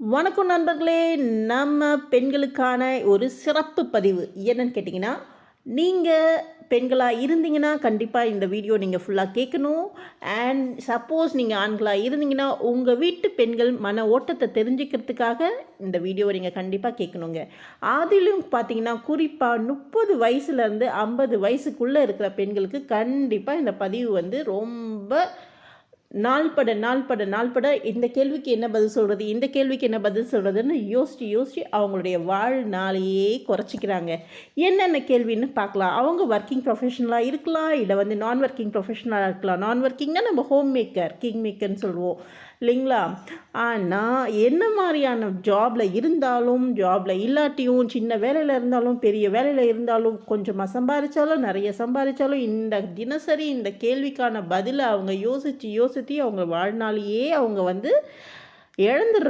வணக்கம் நண்பர்களே. நம்ம பெண்களுக்கான ஒரு சிறப்பு பதிவு என்னன்னு கேட்டிங்கன்னா, நீங்கள் பெண்களாக இருந்தீங்கன்னா கண்டிப்பாக இந்த வீடியோ நீங்கள் ஃபுல்லாக கேட்கணும். அண்ட் சப்போஸ் நீங்கள் ஆண்களாக இருந்தீங்கன்னா உங்கள் வீட்டு பெண்கள் மன ஓட்டத்தை தெரிஞ்சுக்கிறதுக்காக இந்த வீடியோவை நீங்கள் கண்டிப்பாக கேட்கணுங்க. அதிலும் பார்த்தீங்கன்னா குறிப்பாக 30 வயசுலேருந்து 50 வயசுக்குள்ளே இருக்கிற பெண்களுக்கு கண்டிப்பாக இந்த பதிவு வந்து ரொம்ப நாள்பட இந்த கேள்விக்கு என்ன பதில் சொல்கிறது, இந்த கேள்விக்கு என்ன பதில் சொல்கிறதுன்னு யோசித்து அவங்களுடைய வாழ்நாளையே குறைச்சிக்கிறாங்க. என்னென்ன கேள்வின்னு பார்க்கலாம். அவங்க ஒர்க்கிங் ப்ரொஃபஷனலாக இருக்கலாம், இல்லை வந்து நான் ஒர்க்கிங் ப்ரொஃபஷனலாக இருக்கலாம். நான் ஒர்க்கிங்னா நம்ம ஹோம் மேக்கர், கிங் மேக்கர்னு சொல்லுவோம் இல்லைங்களா? ஆனால் என்ன மாதிரியான ஜாபில் இருந்தாலும், ஜாபில் இல்லாட்டியும், சின்ன வேலையில் இருந்தாலும், பெரிய வேலையில் இருந்தாலும், கொஞ்சமாக சம்பாதிச்சாலும், நிறைய சம்பாதிச்சாலும், இந்த தினசரி இந்த கேள்விக்கான பதிலை அவங்க யோசித்து அவங்க வாழ்நாளையே அவங்க வந்து இழந்துடுறாங்க.